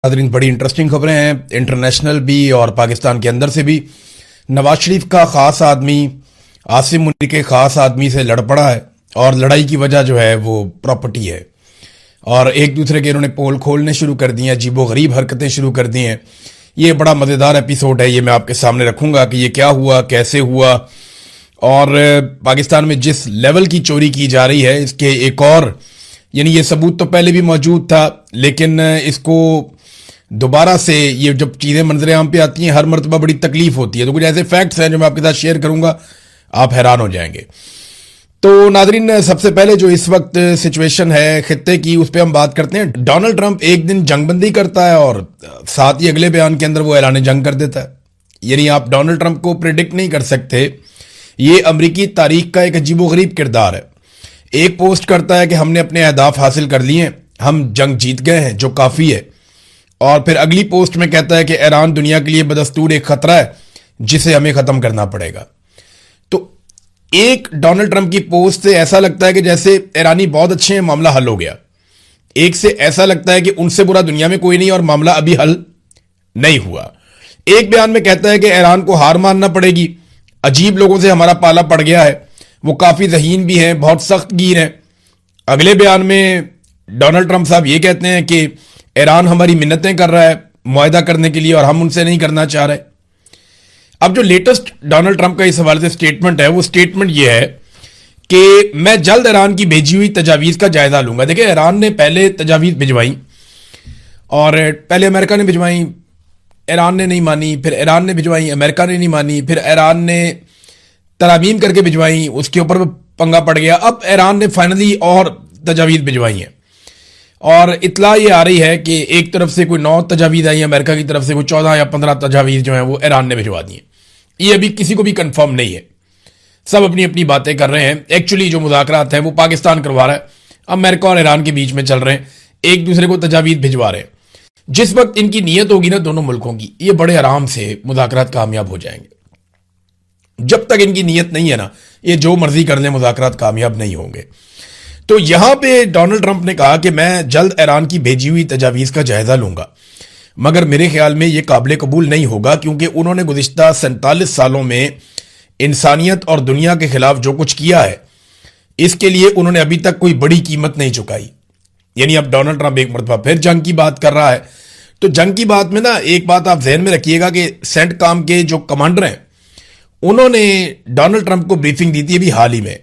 नाज़रीन, बड़ी इंटरेस्टिंग खबरें हैं, इंटरनेशनल भी और पाकिस्तान के अंदर से भी। नवाज शरीफ का खास आदमी आसिम मुनीर के खास आदमी से लड़ पड़ा है और लड़ाई की वजह जो है वो प्रॉपर्टी है और एक दूसरे के इन्होंने पोल खोलने शुरू कर दिए हैं, अजीबो गरीब हरकतें शुरू कर दी हैं। ये बड़ा मज़ेदार एपिसोड है, ये मैं आपके सामने रखूंगा कि ये क्या हुआ, कैसे हुआ और पाकिस्तान में जिस लेवल की चोरी की जा रही है इसके एक और यानी ये सबूत तो पहले भी मौजूद था, लेकिन इसको दोबारा से ये जब चीज़ें मंजर आम पे आती हैं हर मरतबा बड़ी तकलीफ होती है। तो कुछ ऐसे फैक्ट्स हैं जो मैं आपके साथ शेयर करूंगा, आप हैरान हो जाएंगे। तो नाजरीन, सबसे पहले जो इस वक्त सिचुएशन है खित्ते की उस पर हम बात करते हैं। डोनाल्ड ट्रंप एक दिन जंगबंदी करता है और साथ ही अगले बयान के अंदर वो ऐलान जंग कर देता है। यानी आप डोनाल्ड ट्रंप को प्रिडिक्ट नहीं कर सकते। ये अमरीकी तारीख का एक अजीबोगरीब किरदार है। एक पोस्ट करता है कि हमने अपने अहदाफ हासिल कर लिए हैं, हम जंग जीत गए हैं, जो काफ़ी है। और फिर अगली पोस्ट में कहता है कि ईरान दुनिया के लिए बदस्तूर एक खतरा है जिसे हमें ख़त्म करना पड़ेगा। तो एक डोनाल्ड ट्रंप की पोस्ट से ऐसा लगता है कि जैसे ईरानी बहुत अच्छे हैं, मामला हल हो गया। एक से ऐसा लगता है कि उनसे बुरा दुनिया में कोई नहीं और मामला अभी हल नहीं हुआ। एक बयान में कहता है कि ईरान को हार मानना पड़ेगी, अजीब लोगों से हमारा पाला पड़ गया है, वो काफ़ी ज़हीन भी हैं, बहुत सख्त गिर हैं। अगले बयान में डोनाल्ड ट्रंप साहब ये कहते हैं कि ईरान हमारी मिन्नतें कर रहा है मुआहदा करने के लिए और हम उनसे नहीं करना चाह रहे। अब जो लेटेस्ट डोनाल्ड ट्रंप का इस हवाले से स्टेटमेंट है, वो स्टेटमेंट ये है कि मैं जल्द ईरान की भेजी हुई तजावीज़ का जायजा लूंगा। देखिए, ईरान ने पहले तजावीज़ भिजवाई और पहले अमेरिका ने भिजवाई, ईरान ने नहीं मानी, फिर ईरान ने भिजवाई, अमेरिका ने नहीं मानी, फिर ईरान ने तरामीम करके भिजवाई, उसके ऊपर पंगा पड़ गया। अब ईरान ने फाइनली और तजावीज़ भिजवाई हैं और इतला ये आ रही है कि एक तरफ से कोई 9 तजावीज़ आई, अमेरिका की तरफ से कोई 14 या 15 तजावीज़ जो हैं वो ईरान ने भिजवा दी हैं। ये अभी किसी को भी कंफर्म नहीं है, सब अपनी अपनी बातें कर रहे हैं। एक्चुअली जो मुज़ाकरात हैं वो पाकिस्तान करवा रहा है, अमेरिका और ईरान के बीच में चल रहे हैं, एक दूसरे को तजावीज़ भिजवा रहे हैं। जिस वक्त इनकी नीयत होगी ना दोनों मुल्कों की, ये बड़े आराम से मुज़ाकरात कामयाब हो जाएंगे। जब तक इनकी नीयत नहीं है ना, ये जो मर्जी कर लें मुज़ाकरात कामयाब नहीं होंगे। तो यहां पे डोनाल्ड ट्रंप ने कहा कि मैं जल्द ईरान की भेजी हुई तजावीज़ का जायजा लूंगा, मगर मेरे ख्याल में यह काबिल कबूल नहीं होगा क्योंकि उन्होंने गुज़िश्ता 47 सालों में इंसानियत और दुनिया के खिलाफ जो कुछ किया है इसके लिए उन्होंने अभी तक कोई बड़ी कीमत नहीं चुकाई। यानी अब डोनाल्ड ट्रंप एक मरतबा फिर जंग की बात कर रहा है। तो जंग की बात में ना एक बात आप जहन में रखिएगा कि सेंटकॉम के जो कमांडर हैं उन्होंने डोनाल्ड ट्रंप को ब्रीफिंग दी थी अभी हाल ही में,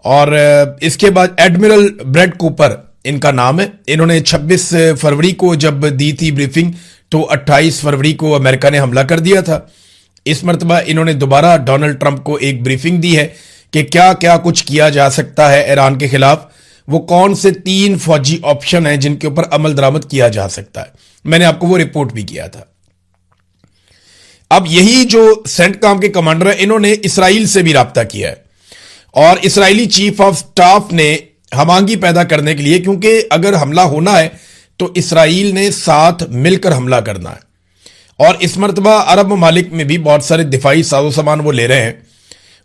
और इसके बाद एडमिरल ब्रेड कूपर इनका नाम है। इन्होंने 26 फरवरी को जब दी थी ब्रीफिंग तो 28 फरवरी को अमेरिका ने हमला कर दिया था। इस मरतबा इन्होंने दोबारा डोनाल्ड ट्रंप को एक ब्रीफिंग दी है कि क्या क्या कुछ किया जा सकता है ईरान के खिलाफ, वो कौन से 3 फौजी ऑप्शन हैं जिनके ऊपर अमल दरामद किया जा सकता है। मैंने आपको वो रिपोर्ट भी किया था। अब यही जो सेंटकॉम के कमांडर हैं इन्होंने इसराइल से भी राब्ता किया है और इसराइली चीफ ऑफ स्टाफ ने हमांगी पैदा करने के लिए, क्योंकि अगर हमला होना है तो इसराइल ने साथ मिलकर हमला करना है। और इस मरतबा अरब ममालिक में भी बहुत सारे दिफाई साजो सामान वो ले रहे हैं,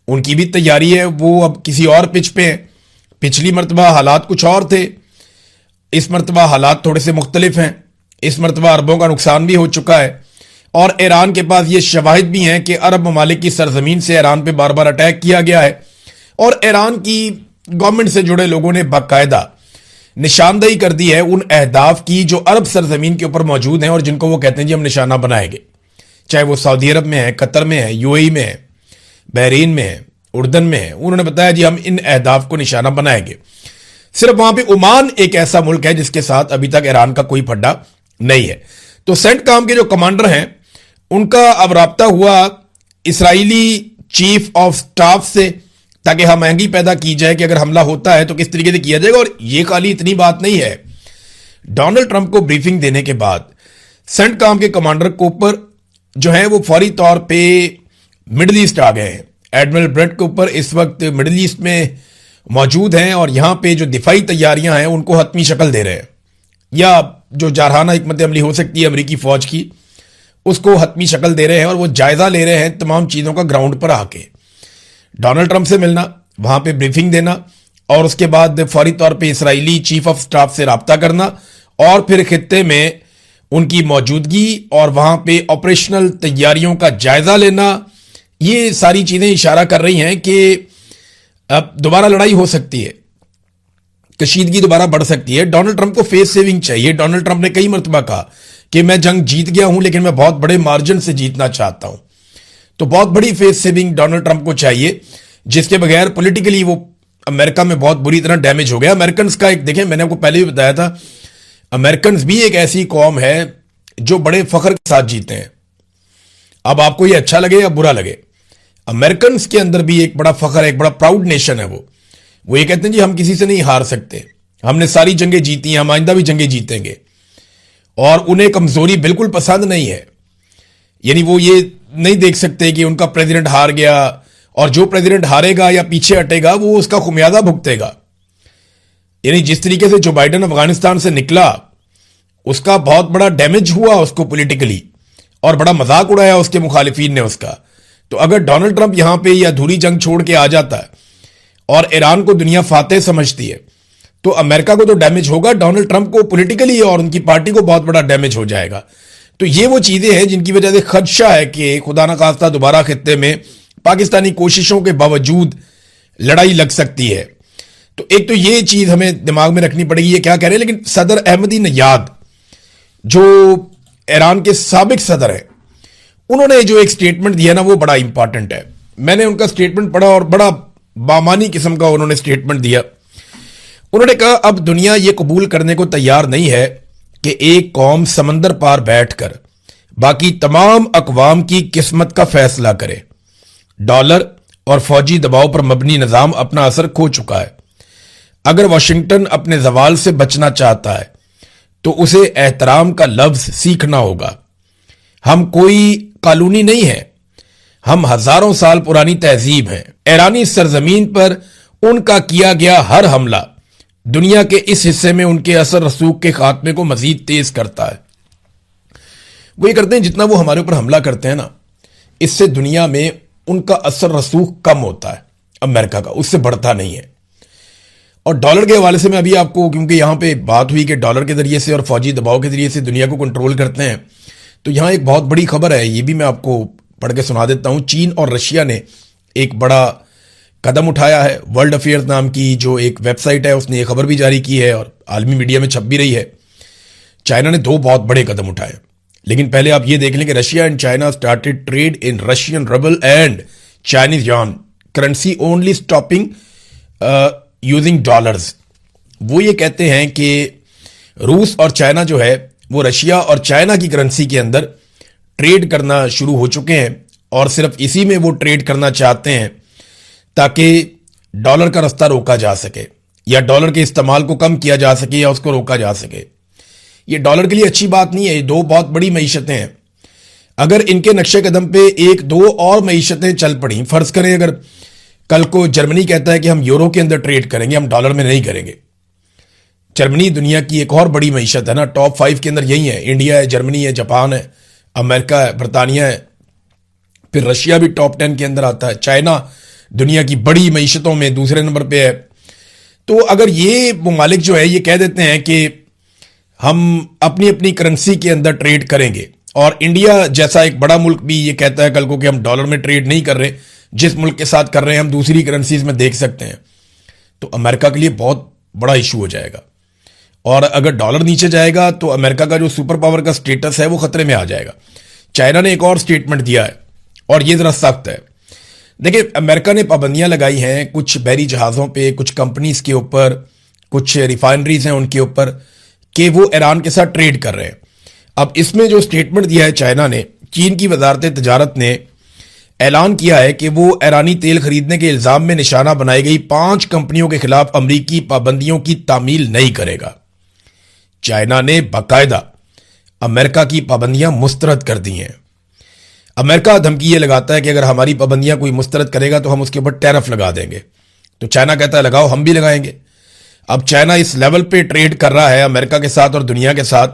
उनकी भी तैयारी है, वो अब किसी और पिच पे हैं। पिछली मरतबा हालात कुछ और थे, इस मरतबा हालात थोड़े से मुख्तलिफ हैं। इस मरतबा अरबों का नुकसान भी हो चुका है और ईरान के पास ये शवाहिद भी हैं कि अरब ममालिक की सरजमीन से ईरान पे बार बार अटैक किया गया है और ईरान की गवर्नमेंट से जुड़े लोगों ने बाकायदा निशानदेही कर दी है उन अहदाफ की जो अरब सरजमीन के ऊपर मौजूद हैं और जिनको वो कहते हैं जी हम निशाना बनाएंगे, चाहे वो सऊदी अरब में है, कतर में है, यूएई में है, बहरीन में है, उर्दन में है। उन्होंने बताया जी हम इन अहदाफ को निशाना बनाएंगे। सिर्फ वहां पर ओमान एक ऐसा मुल्क है जिसके साथ अभी तक ईरान का कोई फड्डा नहीं है। तो सेंटकॉम के जो कमांडर हैं उनका अब राब्ता हुआ इसराइली चीफ ऑफ स्टाफ से ताकि हमआहंगी पैदा की जाए कि अगर हमला होता है तो किस तरीके से किया जाएगा। और यह खाली इतनी बात नहीं है, डोनाल्ड ट्रंप को ब्रीफिंग देने के बाद सेंटकॉम के कमांडर कूपर जो है वो फौरी तौर पे मिडिल ईस्ट आ गए हैं। एडमिरल ब्रेड कूपर इस वक्त मिडिल ईस्ट में मौजूद हैं और यहां पे जो दिफाई तैयारियां हैं उनको हतमी शक्ल दे रहे हैं, या जो जारहाना हिकमत अमली हो सकती है अमरीकी फौज की उसको हतमी शक्ल दे रहे हैं और वो जायजा ले रहे हैं तमाम चीजों का ग्राउंड पर आके। डोनाल्ड ट्रंप से मिलना, वहां पे ब्रीफिंग देना और उसके बाद फौरी तौर पे इसराइली चीफ ऑफ स्टाफ से राब्ता करना और फिर खित्ते में उनकी मौजूदगी और वहां पे ऑपरेशनल तैयारियों का जायजा लेना, ये सारी चीजें इशारा कर रही हैं कि अब दोबारा लड़ाई हो सकती है, कशीदगी दोबारा बढ़ सकती है। डोनाल्ड ट्रंप को फेस सेविंग चाहिए। डोनाल्ड ट्रंप ने कई मरतबा कहा कि मैं जंग जीत गया हूं लेकिन मैं बहुत बड़े मार्जिन से जीतना चाहता हूं। तो बहुत बड़ी फेस सेविंग डोनाल्ड ट्रंप को चाहिए, जिसके बगैर पॉलिटिकली वो अमेरिका में बहुत बुरी तरह डैमेज हो गया। अमेरिकन का एक देखें, मैंने आपको पहले भी बताया था, अमेरिकन भी एक ऐसी कौम है जो बड़े फख्र के साथ जीते हैं। अब आपको ये अच्छा लगे या बुरा लगे, अमेरिकन के अंदर भी एक बड़ा फख्र है, एक बड़ा प्राउड नेशन है। वो ये कहते हैं जी हम किसी से नहीं हार सकते, हमने सारी जंगें जीती हैं, हम आइंदा भी जंगें जीतेंगे। और उन्हें कमजोरी बिल्कुल पसंद नहीं है। यानी वो ये नहीं देख सकते कि उनका प्रेसिडेंट हार गया और जो प्रेसिडेंट हारेगा या पीछे हटेगा वो उसका खुमियाजा भुगतेगा। यानी जिस तरीके से जो बाइडेन अफगानिस्तान से निकला, उसका बहुत बड़ा डैमेज हुआ उसको पॉलिटिकली, और बड़ा मजाक उड़ाया उसके मुखालिफिन ने उसका। तो अगर डोनाल्ड ट्रंप यहां पे या अधूरी जंग छोड़ के आ जाता है और ईरान को दुनिया फातेह समझती है, तो अमेरिका को तो डैमेज होगा, डोनाल्ड ट्रंप को पॉलिटिकली और उनकी पार्टी को बहुत बड़ा डैमेज हो जाएगा। तो ये वो चीजें हैं जिनकी वजह से खदशा है कि खुदा ना खास्ता दोबारा खित्ते में पाकिस्तानी कोशिशों के बावजूद लड़ाई लग सकती है। तो एक तो ये चीज हमें दिमाग में रखनी पड़ेगी, ये क्या कह रहे हैं। लेकिन सदर अहमदी नयाद जो ईरान के साबिक सदर हैं, उन्होंने जो एक स्टेटमेंट दिया ना, वो बड़ा इंपॉर्टेंट है। मैंने उनका स्टेटमेंट पढ़ा और बड़ा बामानी किस्म का उन्होंने स्टेटमेंट दिया। उन्होंने कहा अब दुनिया यह कबूल करने को तैयार नहीं है कि एक कौम समंदर पार बैठकर बाकी तमाम अकवाम की किस्मत का फैसला करे। डॉलर और फौजी दबाव पर मबनी निजाम अपना असर खो चुका है। अगर वाशिंगटन अपने जवाल से बचना चाहता है तो उसे एहतराम का लफ्ज सीखना होगा। हम कोई कानूनी नहीं है, हम हजारों साल पुरानी तहजीब हैं। ईरानी सरजमीन पर उनका किया गया हर हमला दुनिया के इस हिस्से में उनके असर रसूख के खात्मे को मजीद तेज करता है। वो ये करते हैं जितना वो हमारे ऊपर हमला करते हैं ना, इससे दुनिया में उनका असर रसूख कम होता है, अमेरिका का उससे बढ़ता नहीं है। और डॉलर के हवाले से मैं अभी आपको, क्योंकि यहां पे बात हुई कि डॉलर के जरिए से और फौजी दबाव के जरिए से दुनिया को कंट्रोल करते हैं, तो यहां एक बहुत बड़ी खबर है, ये भी मैं आपको पढ़ के सुना देता हूं। चीन और रशिया ने एक बड़ा कदम उठाया है। वर्ल्ड अफेयर्स नाम की जो एक वेबसाइट है उसने ये खबर भी जारी की है और आलमी मीडिया में छप भी रही है। चाइना ने 2 बहुत बड़े कदम उठाए, लेकिन पहले आप ये देख लें कि Russia and China started trade in Russian ruble and Chinese yuan currency only stopping using dollars. वो ये कहते हैं कि रूस और चाइना जो है वो रशिया और चाइना की करेंसी के अंदर ट्रेड करना शुरू हो चुके हैं और सिर्फ इसी में वो ट्रेड करना चाहते हैं ताकि डॉलर का रास्ता रोका जा सके या डॉलर के इस्तेमाल को कम किया जा सके या उसको रोका जा सके। ये डॉलर के लिए अच्छी बात नहीं है। ये 2 बहुत बड़ी मईशतें हैं। अगर इनके नक्शे कदम पे 1-2 और मईशतें चल पड़ी, फर्ज करें अगर कल को जर्मनी कहता है कि हम यूरो के अंदर ट्रेड करेंगे, हम डॉलर में नहीं करेंगे। जर्मनी दुनिया की एक और बड़ी मईशत है ना, टॉप 5 के अंदर यही है। इंडिया है, जर्मनी है, जापान है, अमेरिका है, बरतानिया है, फिर रशिया भी टॉप 10 के अंदर आता है। चाइना दुनिया की बड़ी मईशतों में दूसरे नंबर पे है। तो अगर ये ममालिक जो है ये कह देते हैं कि हम अपनी अपनी करेंसी के अंदर ट्रेड करेंगे, और इंडिया जैसा एक बड़ा मुल्क भी ये कहता है कल को कि हम डॉलर में ट्रेड नहीं कर रहे, जिस मुल्क के साथ कर रहे हैं हम दूसरी करेंसीज में देख सकते हैं, तो अमेरिका के लिए बहुत बड़ा इशू हो जाएगा। और अगर डॉलर नीचे जाएगा तो अमेरिका का जो सुपर पावर का स्टेटस है वो खतरे में आ जाएगा। चाइना ने एक और स्टेटमेंट दिया है और ये जरा सख्त है। देखिए, अमेरिका ने पाबंदियां लगाई हैं कुछ बहरी जहाज़ों पे, कुछ कंपनीज के ऊपर, कुछ रिफाइनरीज हैं उनके ऊपर कि वो ईरान के साथ ट्रेड कर रहे हैं। अब इसमें जो स्टेटमेंट दिया है चाइना ने, चीन की वजारत तजारत ने ऐलान किया है कि वो ईरानी तेल खरीदने के इल्जाम में निशाना बनाई गई 5 कंपनियों के खिलाफ अमरीकी पाबंदियों की तामील नहीं करेगा। चाइना ने बाकायदा अमेरिका की पाबंदियां मुस्तरद कर दी हैं। अमेरिका धमकी ये लगाता है कि अगर हमारी पाबंदियां कोई मुस्तरद करेगा तो हम उसके ऊपर टैरिफ लगा देंगे। तो चाइना कहता है लगाओ, हम भी लगाएंगे। अब चाइना इस लेवल पे ट्रेड कर रहा है अमेरिका के साथ और दुनिया के साथ